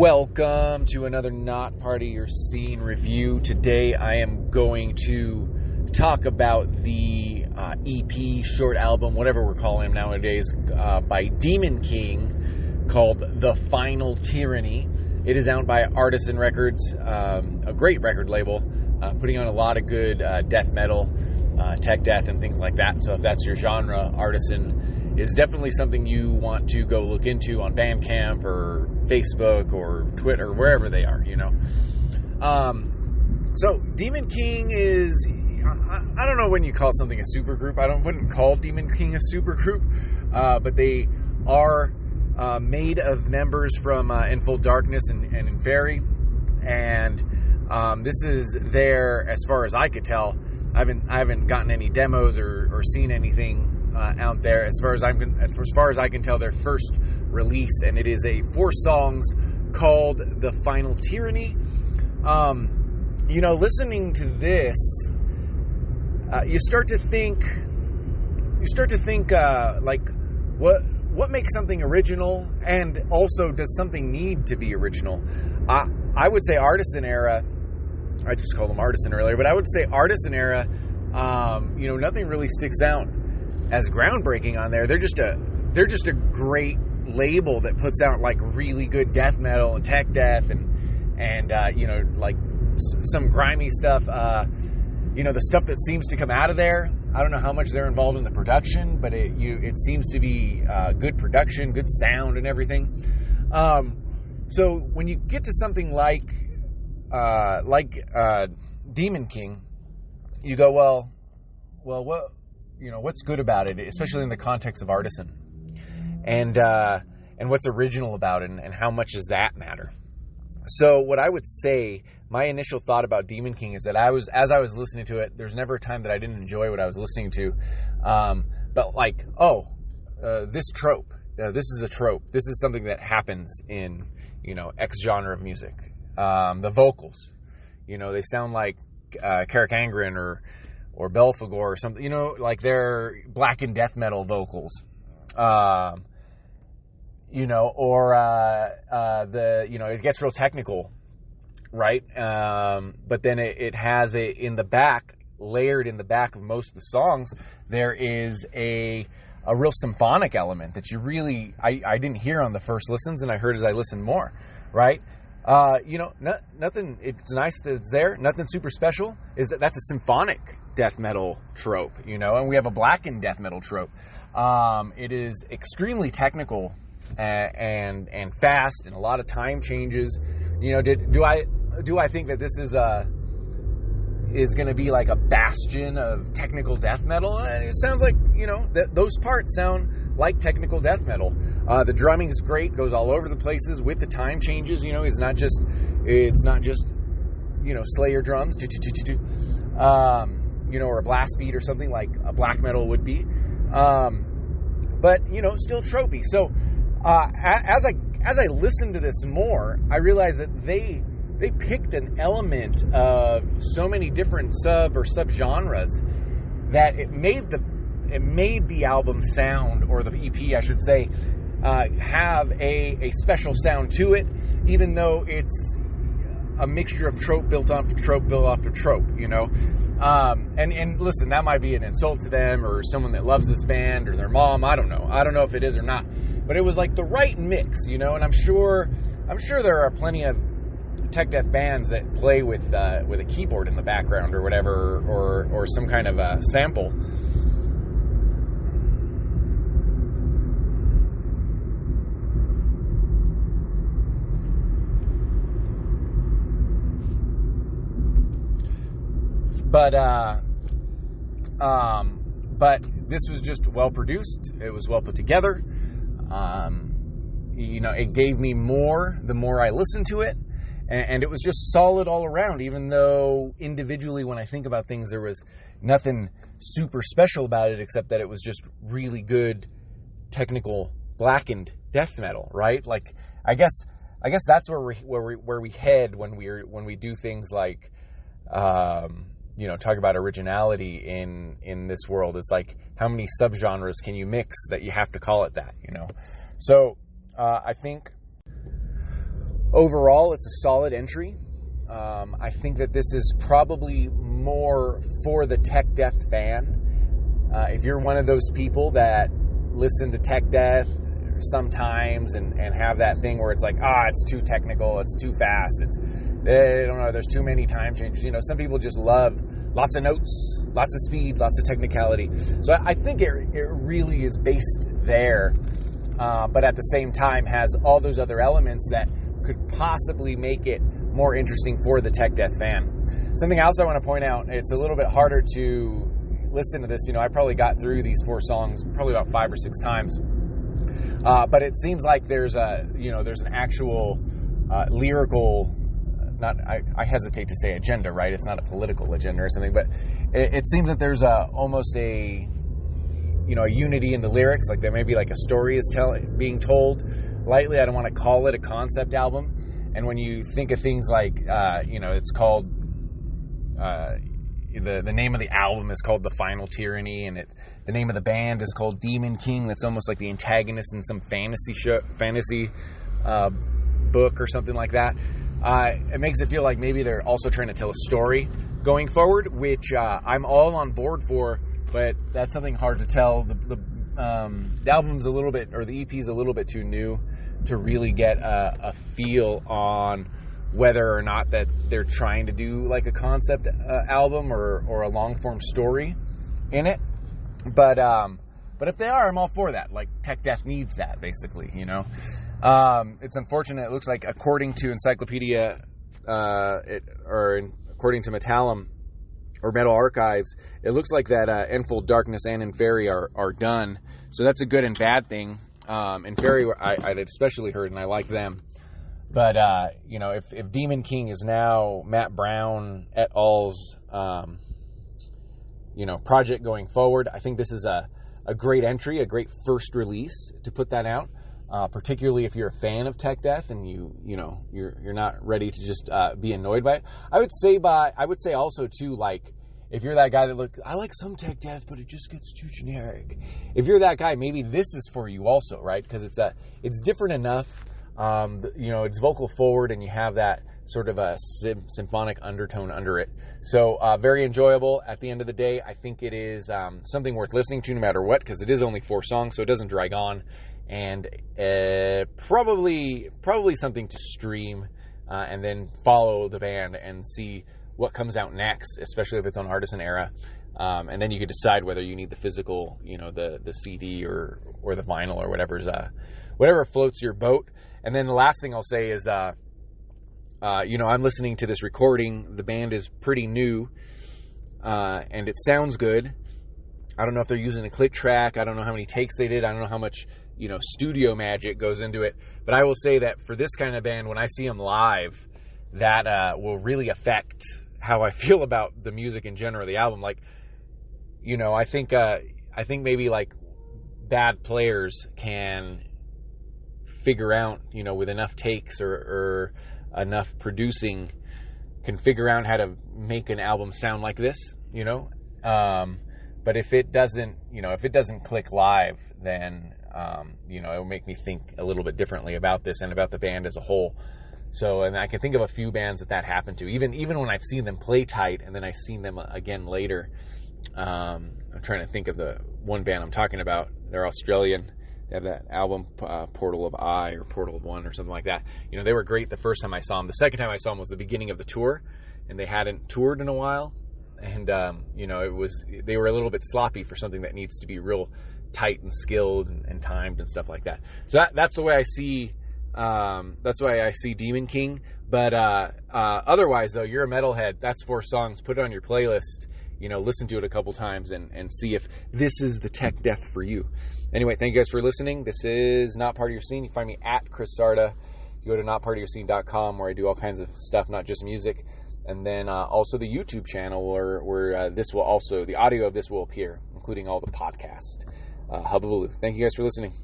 Welcome to another Not Part of Your Scene review. Today I am going to talk about the EP, short album, whatever we're calling them nowadays, by Demon King called The Final Tyranny. It is out by Artisan Records, a great record label, putting on a lot of good death metal, tech death, and things like that. So if that's your genre, Artisan is definitely something you want to go look into on Bandcamp or Facebook or Twitter, wherever they are, you know. So Demon King is, I don't know when you call something a supergroup. Wouldn't call Demon King a supergroup, but they are made of members from In Full Darkness and Inferi, and this is their, as far as I could tell, I haven't gotten any demos or seen anything out there. As far as I can tell, their first release, and it is 4 songs called The Final Tyranny. Listening to this, you start to think like what makes something original, and also does something need to be original? I would say Artisan era. I just called them Artisan earlier, but I would say Artisan era. Nothing really sticks out as groundbreaking on there. They're just a great label that puts out like really good death metal and tech death and like some grimy stuff. The stuff that seems to come out of there, I don't know how much they're involved in the production, but it seems to be good production, good sound, and everything. So when you get to something like Demon King, you go, well, what's good about it, especially in the context of Artisan, and what's original about it, and how much does that matter? So what I would say, my initial thought about Demon King is that as I was listening to it, there's never a time that I didn't enjoy what I was listening to. But like, this trope, this is a trope. This is something that happens in, X genre of music. The vocals, they sound like Carrick Angren or Belphegor or something, like they're blackened death metal vocals. It gets real technical, right? But then it has layered in the back of most of the songs, there is a real symphonic element that you really, I didn't hear on the first listens, and I heard as I listened more, right? Nothing, it's nice that it's there. Nothing super special. That's a symphonic death metal trope, and we have a blackened death metal trope. It is extremely technical and fast, and a lot of time changes. Do I think that this is going to be like a bastion of technical death metal? It sounds like, those parts sound like technical death metal. The drumming is great, goes all over the places with the time changes. It's not just Slayer drums, or a blast beat or something like a black metal would be. But still tropey. So as I listened to this more, I realized that they picked an element of so many different subgenres that it made the album sound, or the EP I should say, have a special sound to it, even though it's a mixture of trope built off of trope. And listen, that might be an insult to them or someone that loves this band or their mom. I don't know if it is or not, but it was like the right mix, and I'm sure there are plenty of tech death bands that play with a keyboard in the background or whatever, or some kind of a sample. But this was just well produced. It was well put together. It gave me more the more I listened to it, and it was just solid all around. Even though individually, when I think about things, there was nothing super special about it, except that it was just really good technical blackened death metal, right? Like, I guess that's where we head when we do things like. Talk about originality in this world. It's like, how many subgenres can you mix that you have to call it that, So I think overall, it's a solid entry. I think that this is probably more for the tech death fan. If you're one of those people that listen to tech death sometimes and have that thing where it's like, it's too technical, it's too fast, I don't know, there's too many time changes. Some people just love lots of notes, lots of speed, lots of technicality. So I think it really is based there, but at the same time has all those other elements that could possibly make it more interesting for the tech death fan. Something else I want to point out, it's a little bit harder to listen to this. I probably got through these 4 songs probably about 5 or 6 times. But it seems like there's an actual lyrical, I hesitate to say agenda, right? It's not a political agenda or something, but it seems that there's almost a unity in the lyrics. Like there may be like a story is being told lightly. I don't want to call it a concept album. And when you think of things like, it's called, the name of the album is called The Final Tyranny, and the name of the band is called Demon King. That's almost like the antagonist in some fantasy book or something like that. It makes it feel like maybe they're also trying to tell a story going forward, which I'm all on board for, but that's something hard to tell. The album's a little bit, or the EP's a little bit too new to really get a feel on whether or not that they're trying to do like a concept album or a long form story in it. But if they are, I'm all for that. Like tech death needs that, basically. It's unfortunate. It looks like according to Encyclopedia, according to Metallum or Metal Archives, it looks like that Enfold Darkness and Inferi are done. So that's a good and bad thing. Inferi, I'd especially heard, and I like them. But, if Demon King is now Matt Brown et al.'s, project going forward, I think this is a great entry, a great first release to put that out, particularly if you're a fan of tech death and you're not ready to just be annoyed by it. I would say also, too, like, if you're that guy that I like some tech death, but it just gets too generic. If you're that guy, maybe this is for you also, right? Because it's different enough. It's vocal forward and you have that sort of a symphonic undertone under it. So very enjoyable. At the end of the day, I think it is something worth listening to no matter what, because it is only 4 songs, so it doesn't drag on, and probably something to stream and then follow the band and see what comes out next, especially if it's on Artisan Era. And then you could decide whether you need the physical, the CD or the vinyl or whatever floats your boat. And then the last thing I'll say is, I'm listening to this recording. The band is pretty new, and it sounds good. I don't know if they're using a click track. I don't know how many takes they did. I don't know how much, studio magic goes into it. But I will say that for this kind of band, when I see them live, that will really affect how I feel about the music in general, the album. Like, I think maybe like bad players can figure out, with enough takes or enough producing, can figure out how to make an album sound like this, but if it doesn't click live, then, it will make me think a little bit differently about this and about the band as a whole. So, and I can think of a few bands that happened to, even when I've seen them play tight and then I've seen them again later. I'm trying to think of the one band I'm talking about. They're Australian. They have that album, Portal of I or Portal of One or something like that. They were great the first time I saw them. The second time I saw them was the beginning of the tour, and they hadn't toured in a while. And, they were a little bit sloppy for something that needs to be real tight and skilled and timed and stuff like that. So that's the way I see, Demon King. But otherwise, though, you're a metalhead. That's 4 songs. Put it on your playlist. Listen to it a couple times and see if this is the tech death for you. Anyway, thank you guys for listening. This is Not Part of Your Scene. You find me at Chris Sarda. You go to notpartofyourscene.com, where I do all kinds of stuff, not just music. And then also the YouTube channel where the audio of this will appear, including all the podcast. Hubbaloo. Thank you guys for listening.